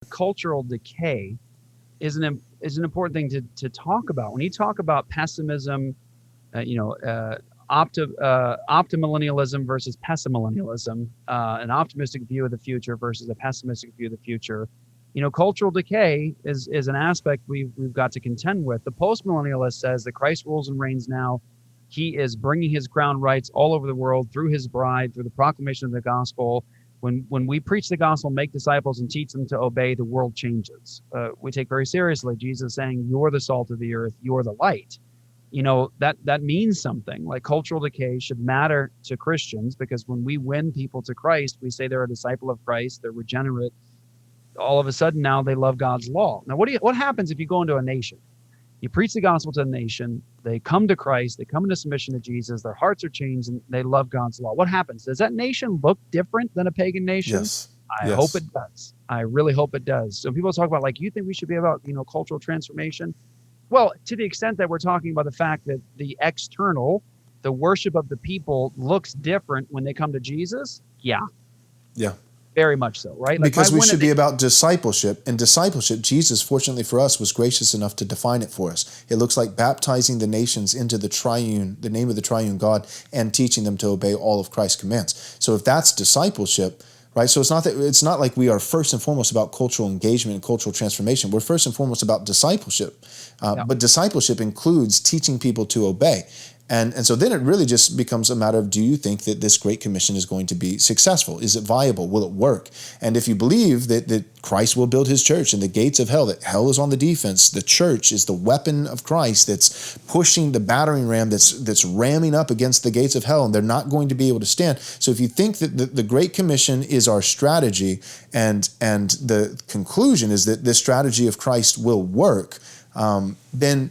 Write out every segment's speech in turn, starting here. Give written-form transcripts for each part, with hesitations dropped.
cultural decay is an important thing to talk about. When you talk about pessimism, you know, optimillennialism versus pessimillennialism, an optimistic view of the future versus a pessimistic view of the future. You know, cultural decay is an aspect we've got to contend with. The postmillennialist says that Christ rules and reigns now. He is bringing his crown rights all over the world through his bride, through the proclamation of the gospel. When we preach the gospel, make disciples, and teach them to obey, the world changes. We take very seriously Jesus saying, "You're the salt of the earth. You're the light." You know, that means something. Like, cultural decay should matter to Christians, because when we win people to Christ, we say they're a disciple of Christ, they're regenerate. All of a sudden now they love God's law. Now, what happens if you go into a nation, you preach the gospel to the nation, they come to Christ, they come into submission to Jesus, their hearts are changed, and they love God's law? What happens? Does that nation look different than a pagan nation? Yes. I hope Yes. it does. I really hope it does. So people talk about, like, you think we should be about, cultural transformation? Well, to the extent that we're talking about the fact that the external, the worship of the people, looks different when they come to Jesus, yeah, Yeah. very much so, right? Like, if I Because we win a should be about discipleship. And discipleship, Jesus, fortunately for us, was gracious enough to define it for us. It looks like baptizing the nations into the name of the triune God, and teaching them to obey all of Christ's commands. So if that's discipleship, right? So it's not like we are first and foremost about cultural engagement and cultural transformation. We're first and foremost about discipleship. yeah, But discipleship includes teaching people to obey. And so then it really just becomes a matter of, do you think that this Great Commission is going to be successful? Is it viable? Will it work? And if you believe that Christ will build his church and the gates of hell, that hell is on the defense, the church is the weapon of Christ that's pushing the battering ram, that's ramming up against the gates of hell, and they're not going to be able to stand. So if you think that the Great Commission is our strategy, and the conclusion is that this strategy of Christ will work, then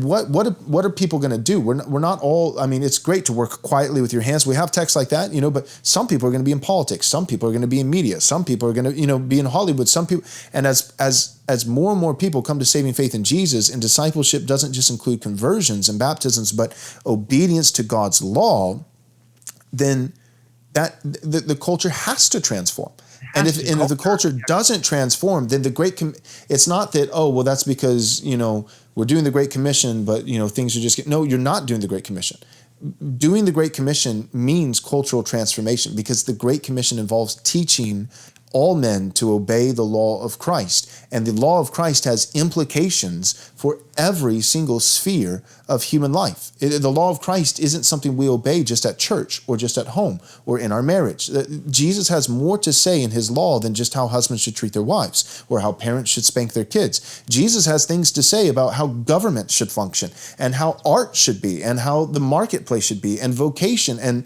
what are people going to do? We're not all, I mean, it's great to work quietly with your hands. We have texts like that, but some people are going to be in politics. Some people are going to be in media. Some people are going to, be in Hollywood. Some people, and as more and more people come to saving faith in Jesus, and discipleship doesn't just include conversions and baptisms, but obedience to God's law, then that the culture has to transform. And if the culture doesn't transform, then it's not that, oh, well, that's because, we're doing the Great Commission, but, things are just, no, you're not doing the Great Commission. Doing the Great Commission means cultural transformation, because the Great Commission involves teaching all men to obey the law of Christ. And the law of Christ has implications for every single sphere of human life. The law of Christ isn't something we obey just at church or just at home or in our marriage. Jesus has more to say in his law than just how husbands should treat their wives or how parents should spank their kids. Jesus has things to say about how government should function, and how art should be, and how the marketplace should be, and vocation. And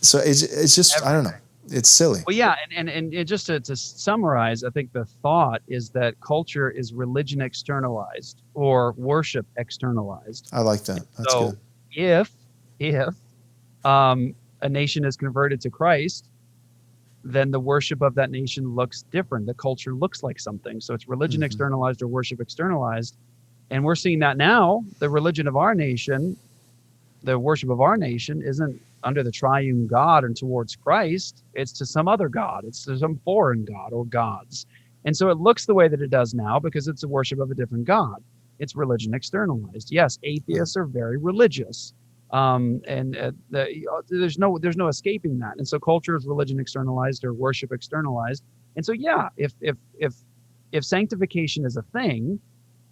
so it's just, I don't know. It's silly. Well, yeah, and just to summarize, I think the thought is that culture is religion externalized, or worship externalized. I like that. That's So good. if a nation is converted to Christ, then the worship of that nation looks different. The culture looks like something. So it's religion externalized or worship externalized. And we're seeing that now. The religion of our nation, the worship of our nation, isn't under the triune God and towards Christ. It's to some other God. It's to some foreign God or gods. And so it looks the way that it does now because it's a worship of a different God. It's religion externalized. Yes, atheists are very religious. There's no escaping that. And so culture is religion externalized or worship externalized. And so, yeah, if sanctification is a thing,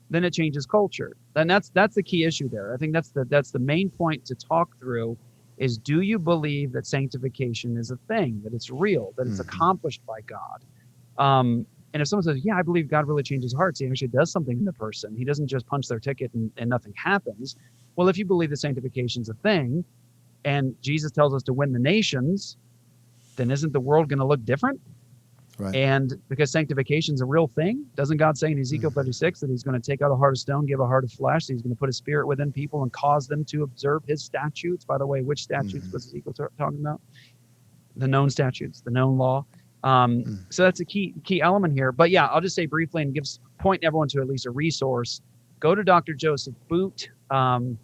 then it changes culture. And that's the key issue there. I think that's the main point to talk through is, do you believe that sanctification is a thing, that it's real, that it's accomplished by God? And if someone says, yeah, I believe God really changes hearts, he actually does something in the person, he doesn't just punch their ticket and nothing happens. Well, if you believe that sanctification is a thing and Jesus tells us to win the nations, then isn't the world going to look different? Right. And because sanctification is a real thing, doesn't God say in Ezekiel 36 that he's going to take out a heart of stone, give a heart of flesh, that he's going to put a spirit within people and cause them to observe his statutes? By the way, which statutes was Ezekiel talking about? The known statutes, the known law. So that's a key element here. But yeah, I'll just say briefly and point everyone to at least a resource. Go to Dr. Joseph Boot to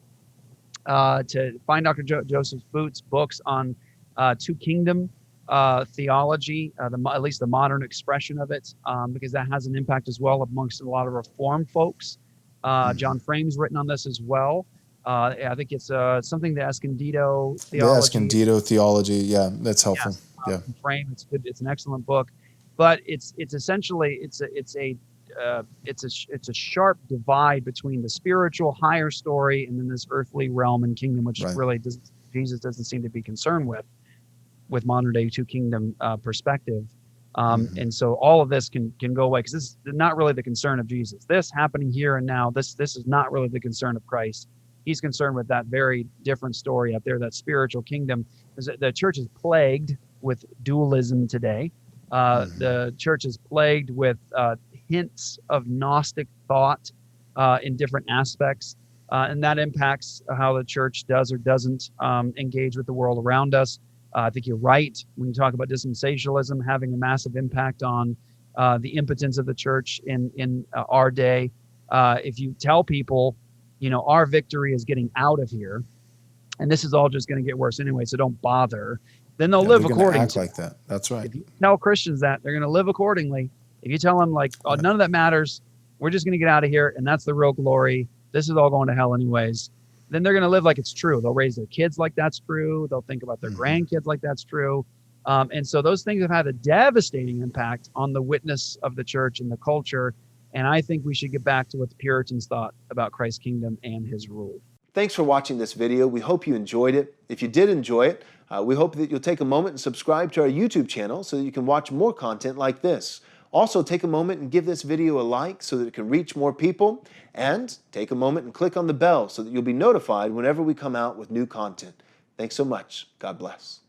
find Dr. Joseph Boot's books on Two Kingdom theology, at least the modern expression of it, because that has an impact as well amongst a lot of Reformed folks. John Frame's written on this as well. I think it's something the Escondido The theology. Escondido theology, yeah, that's helpful. Yes, Yeah. Frame. It's good. It's an excellent book, but it's essentially it's a sharp divide between the spiritual higher story and then this earthly realm and kingdom, which Right. really Jesus doesn't seem to be concerned with modern day two kingdom perspective. And so all of this can go away because this is not really the concern of Jesus. This happening here and now, this is not really the concern of Christ. He's concerned with that very different story up there, that spiritual kingdom. The church is plagued with dualism today. The church is plagued with hints of Gnostic thought in different aspects. And that impacts how the church does or doesn't engage with the world around us. I think you're right when you talk about dispensationalism having a massive impact on the impotence of the church in our day. If you tell people, our victory is getting out of here, and this is all just going to get worse anyway, so don't bother, then they'll live according act to like that. That's right. If you tell Christians that, they're going to live accordingly. If you tell them none of that matters, we're just going to get out of here, and that's the real glory, this is all going to hell anyways, then they're going to live like it's true. They'll raise their kids like that's true. They'll think about their grandkids like that's true. And so those things have had a devastating impact on the witness of the church and the culture. And I think we should get back to what the Puritans thought about Christ's kingdom and his rule. Thanks for watching this video. We hope you enjoyed it. If you did enjoy it, we hope that you'll take a moment and subscribe to our YouTube channel so that you can watch more content like this. Also, take a moment and give this video a like so that it can reach more people. And take a moment and click on the bell so that you'll be notified whenever we come out with new content. Thanks so much. God bless.